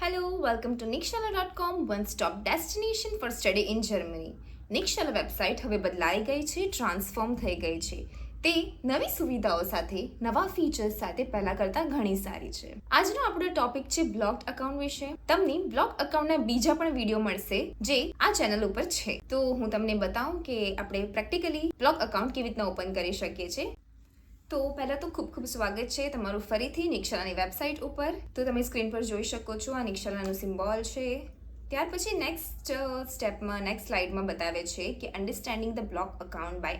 Hello, welcome to nikshala.com, one stop destination for study in Germany. Nikshala website હવે બદલાઈ ગઈ છે, ટ્રાન્સફોર્મ થઈ ગઈ છે. તે નવી સુવિધાઓ સાથે, નવા ફીચર્સ સાથે પહેલા કરતાં ઘણી સારી છે. આજનો આપણો ટોપિક છે બ્લોક્ડ અકાઉન્ટ વિશે. તમને બ્લોક અકાઉન્ટના બીજા પણ વિડીયો મળશે જે આ ચેનલ ઉપર છે. તો હું તમને બતાવું કે આપણે પ્રેક્ટિકલી બ્લોક અકાઉન્ટ કેવી રીતના ઓપન કરી શકીએ છીએ. તો પહેલાં તો ખૂબ ખૂબ સ્વાગત છે તમારું ફરીથી નિક્ષલાની વેબસાઇટ ઉપર. તો તમે સ્ક્રીન પર જોઈ શકો છો આ નિક્ષલાનું સિમ્બોલ છે. ત્યાર પછી નેક્સ્ટ સ્લાઇડમાં બતાવે છે કે understanding the block account by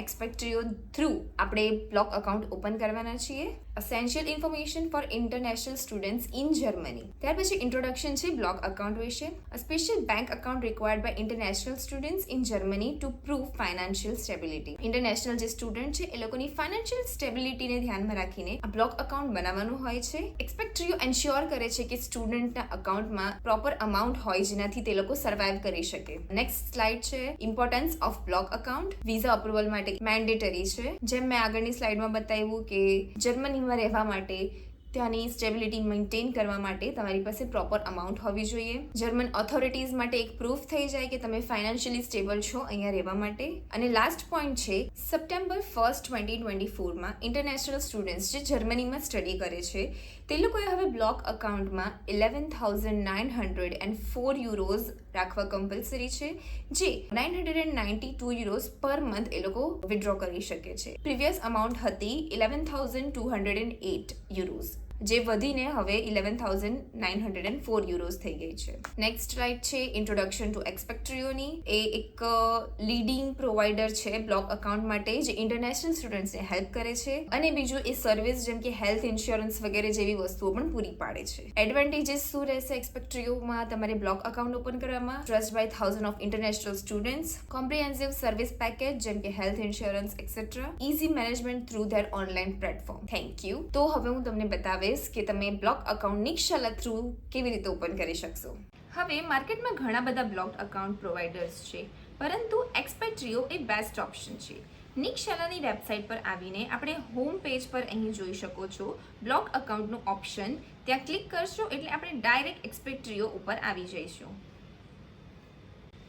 Expatrio through આપણે બ્લોક અકાઉન્ટ ઓપન કરવાના છીએ. Essential information for international students in Germany. ત્યાર પછી ઇન્ટ્રોડક્શન છે બ્લોક અકાઉન્ટ વિશે. A special bank account required by international students in Germany to prove financial stability. International જે student છે એ લોકોની ફાઇનાન્શિયલ સ્ટેબિલિટીને ધ્યાનમાં રાખીને આ બ્લોક અકાઉન્ટ બનાવવાનું હોય છે. એક્સપેક્ટ્રીઓ એન્શ્યોર કરે છે કે સ્ટુડન્ટના અકાઉન્ટમાં પ્રોપર અમાઉન્ટ હોય જેનાથી તે લોકો સર્વાઈવ કરી શકે. નેક્સ્ટ સ્લાઇડ છે importance of block account. Visa approval માટે મેન્ડેટરી છે. જેમ મેં આગળની સ્લાઇડમાં બતાવ્યું કે જર્મનીમાં રહેવા માટે ત્યાંની સ્ટેબિલિટી મેન્ટેન કરવા માટે તમારી પાસે પ્રોપર અમાઉન્ટ હોવી જોઈએ. જર્મન ઓથોરિટીઝ માટે એક પ્રૂફ થઈ જાય કે તમે ફાઇનાન્શિયલી સ્ટેબલ છો અહીંયા રહેવા માટે. અને લાસ્ટ પોઈન્ટ છે સપ્ટેમ્બર 1, 2024માં ઇન્ટરનેશનલ સ્ટુડન્ટ્સ જે જર્મનીમાં સ્ટડી કરે છે તે લોકોએ હવે બ્લોક અકાઉન્ટમાં 11,904 યુરોઝ રાખવા કમ્પલસરી છે, જે 992 યુરોઝ પર મંથ એ લોકો વિડ્રો કરી શકે છે. પ્રીવિયસ અમાઉન્ટ હતી 11,208 યુરોઝ, જે વધીને હવે 11,904 યુરોઝ થઈ ગઈ છે. નેક્સ્ટ સ્લાઇડ છે ઇન્ટ્રોડક્શન ટુ એક્સપેક્ટ્રીઓની. એ એક લીડિંગ પ્રોવાઈડર છે બ્લોક અકાઉન્ટ માટે જે ઇન્ટરનેશનલ સ્ટુડન્ટ્સને હેલ્પ કરે છે. અને બીજું એ સર્વિસ જેમ કે હેલ્થ ઇન્સ્યોરન્સ વગેરે જેવી વસ્તુઓ પણ પૂરી પાડે છે. એડવાન્ટેજીસ શું રહેશે એક્સપેક્ટ્રીઓમાં તમારે બ્લોક અકાઉન્ટ ઓપન કરવામાં? Trust by thousand of international students, comprehensive service package જેમ કે health insurance etcetera, easy management through their online platform. Thank you. તો હવે હું તમને બતાવીશ કે તમે બ્લોક અકાઉન્ટ નિક્ષલા થ્રુ કેવી રીતે ઓપન કરી શકશો. હવે માર્કેટમાં ઘણા બધા બ્લોક અકાઉન્ટ પ્રોવાઈડર્સ છે, પરંતુ એક્સપેક્ટ્રીઓ એ બેસ્ટ ઓપ્શન છે. નિક્ષલાની વેબસાઇટ પર આવીને આપણે હોમ પેજ પર અહીં જોઈ શકો છો બ્લોક અકાઉન્ટનું ઓપ્શન. ત્યાં ક્લિક કરશો એટલે આપણે ડાયરેક્ટ એક્સપેક્ટ્રીઓ ઉપર આવી જઈશું.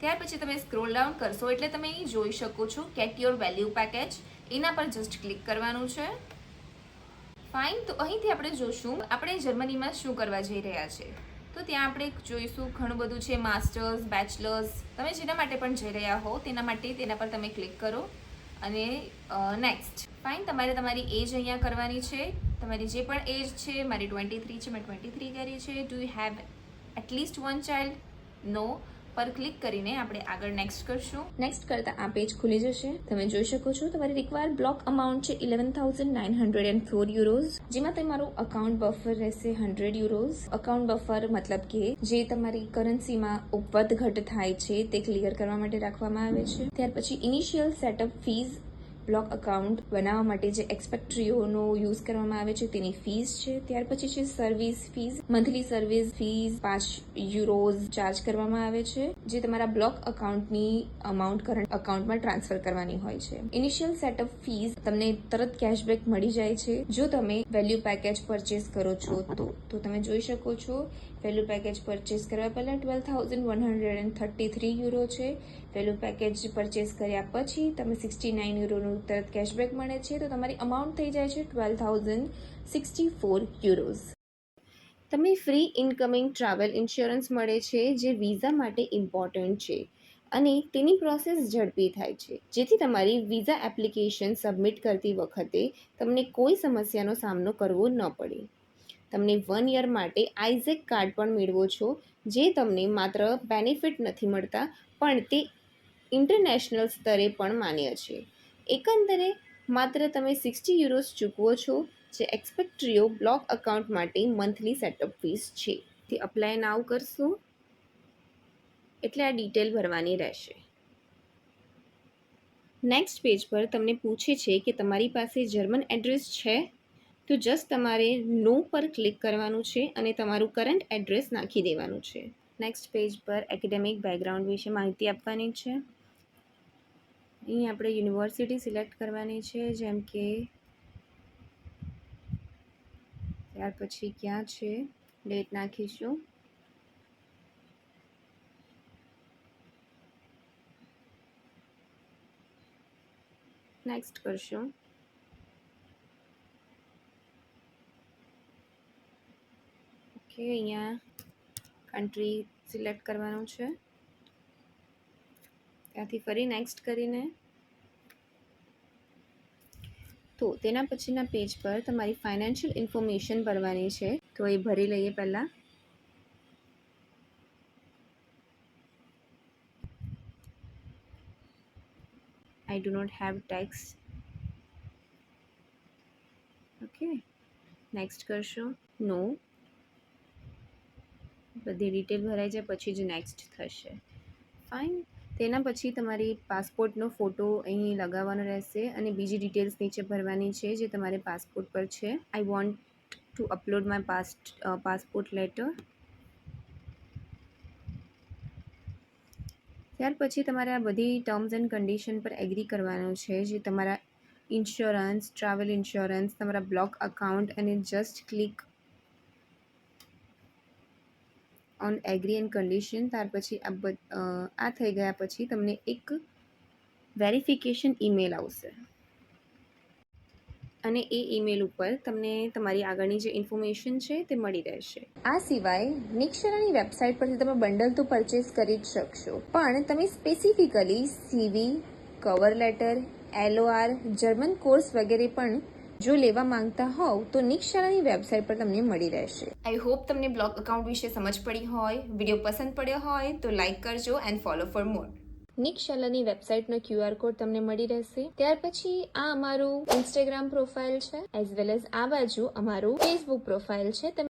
ત્યાર પછી તમે સ્ક્રોલ ડાઉન કરશો એટલે તમે અહીં જોઈ શકો છો ગેટ યોર વેલ્યુ પેકેજ. એના પર જસ્ટ ક્લિક કરવાનું છે. ફાઇન. તો અહીંથી આપણે જોશું આપણે જર્મનીમાં શું કરવા જઈ રહ્યા છે. તો ત્યાં આપણે જોઈશું ઘણું બધું છે, માસ્ટર્સ, બેચલર્સ. તમે જેના માટે પણ જઈ રહ્યા હો તેના માટે તેના પર તમે ક્લિક કરો અને નેક્સ્ટ. ફાઇન. તમારે તમારી એજ અહીંયા કરવાની છે. તમારી જે પણ એજ છે, મારી 23 છે, મેં 23 કરી છે. Do you have at least one child? No પર ક્લિક કરીને આપણે આગળ નેક્સ્ટ કરશું. નેક્સ્ટ કરતા આ પેજ ખુલી જશે. તમે જોઈ શકો છો તમારી રિક્વાયર્ડ બ્લોક અમાઉન્ટ છે 11,904 યુરોઝ, જેમાં તમારું અકાઉન્ટ બફર રહેશે 100 યુરોઝ. અકાઉન્ટ બફર મતલબ કે જે તમારી કરન્સીમાં વધઘટ થાય છે તે ક્લિયર કરવા માટે રાખવામાં આવે છે. ત્યાર પછી initial setup fees, block account બનાવવા માટે જે એક્સપેક્ટ્રીઓનો યુઝ કરવામાં આવે છે તેની ફીઝ છે. ત્યાર પછી છે service fees. Monthly service fees 5 euros charge કરવામાં આવે છે, જે તમારા બ્લોક અકાઉન્ટની અમાઉન્ટ કરંટ અકાઉન્ટમાં ટ્રાન્સફર કરવાની હોય છે. ઇનિશિયલ સેટઅપ ફીઝ તમને તરત કેશબેક મળી જાય છે જો તમે વેલ્યુ પેકેજ પરચેસ કરો છો તો તમે જોઈ શકો છો વેલ્યુ પેકેજ પરચેસ કરવા પહેલા 12,133 યુરો છે. વેલ્યુ પેકેજ પરચેસ કર્યા પછી તમે 69 યુરોનું તરત કેશબેક મળે છે, તો તમારી અમાઉન્ટ થઈ જાય છે 12,064 યુરોઝ. તમને ફ્રી ઇનકમિંગ ટ્રાવેલ ઇન્સ્યોરન્સ મળે છે જે વિઝા માટે ઇમ્પોર્ટન્ટ છે અને તેની પ્રોસેસ ઝડપી થાય છે, જેથી તમારી વિઝા એપ્લિકેશન સબમિટ કરતી વખતે તમને કોઈ સમસ્યાનો સામનો કરવો ન પડે. તમને 1 યર માટે આઇઝેક કાર્ડ પણ મેળવો છો, જે તમને માત્ર બેનિફિટ નથી મળતા પણ તે ઇન્ટરનેશનલ સ્તરે પણ માન્ય છે. એકંદરે માત્ર તમે 60 યુરોઝ ચૂકવો છો, જે એક્સપેક્ટ્રીઓ બ્લોક અકાઉન્ટ માટે મંથલી સેટઅપ ફીસ છે. તે અપ્લાય નાવ કરશું એટલે આ ડિટેલ ભરવાની રહેશે. નેક્સ્ટ પેજ પર તમને પૂછે છે કે તમારી પાસે જર્મન એડ્રેસ છે, તો જસ્ટ તમારે નો પર ક્લિક કરવાનું છે અને તમારું કરંટ એડ્રેસ નાખી દેવાનું છે. નેક્સ્ટ પેજ પર એકેડેમિક બેકગ્રાઉન્ડ વિશે માહિતી આપવાની છે. અહીં આપણે યુનિવર્સિટી સિલેક્ટ કરવાની છે, જેમ કે ત્યાર પછી ક્યાં છે ડેટ નાખીશું. નેક્સ્ટ કરશું. ઓકે, અહીંયા કન્ટ્રી સિલેક્ટ કરવાનું છે. ત્યાંથી ફરી નેક્સ્ટ કરીને તો તેના પછીના પેજ પર તમારી ફાઇનાન્શિયલ ઇન્ફોર્મેશન ભરવાની છે. તો એ ભરી લઈએ પહેલાં. I do not have tax. Okay, next કરશું. નો, બધી ડિટેલ ભરાઈ જાય પછી જ નેક્સ્ટ થશે. ફાઇન. તેના પછી તમારી પાસપોર્ટનો ફોટો અહીં લગાવવાનો રહેશે અને બીજી ડિટેલ્સ નીચે ભરવાની છે જે તમારે પાસપોર્ટ પર છે. I want to upload my passport letter. ત્યાર પછી તમારે આ બધી ટર્મ્સ એન્ડ કન્ડિશન પર એગ્રી કરવાનું છે, જે તમારા ઇન્સ્યોરન્સ, ટ્રાવેલ ઇન્સ્યોરન્સ, તમારા બ્લોક અકાઉન્ટ, અને just click on agree and condition. ત્યાર પછી આ થઈ ગયા પછી તમને એક વેરિફિકેશન ઈમેલ આવશે અને એ ઈમેલ ઉપર તમને તમારી આગળની જે ઇન્ફોર્મેશન છે તે મળી રહેશે. આ સિવાય નિક્ષરાની વેબસાઇટ પરથી તમે બંડલ તો પરચેસ કરી જ શકશો, પણ તમે specifically CV, cover letter, LOR, German course વગેરે પણ જો લેવા માંગતા હોવ તો નિક્ષરાની વેબસાઇટ પર તમને મળી રહેશે. આઈ હોપ તમને બ્લોગ અકાઉન્ટ વિશે સમજ પડી હોય. વિડીયો પસંદ પડ્યો હોય તો લાઇક કરજો એન્ડ ફોલો ફોર મોર. નિક્ષાલાની વેબસાઇટનો QR કોડ તમને મળી રહેશે. ત્યાર પછી આ અમારું ઇન્સ્ટાગ્રામ પ્રોફાઇલ છે, એઝ વેલ એઝ આ બાજુ અમારું ફેસબુક પ્રોફાઇલ છે.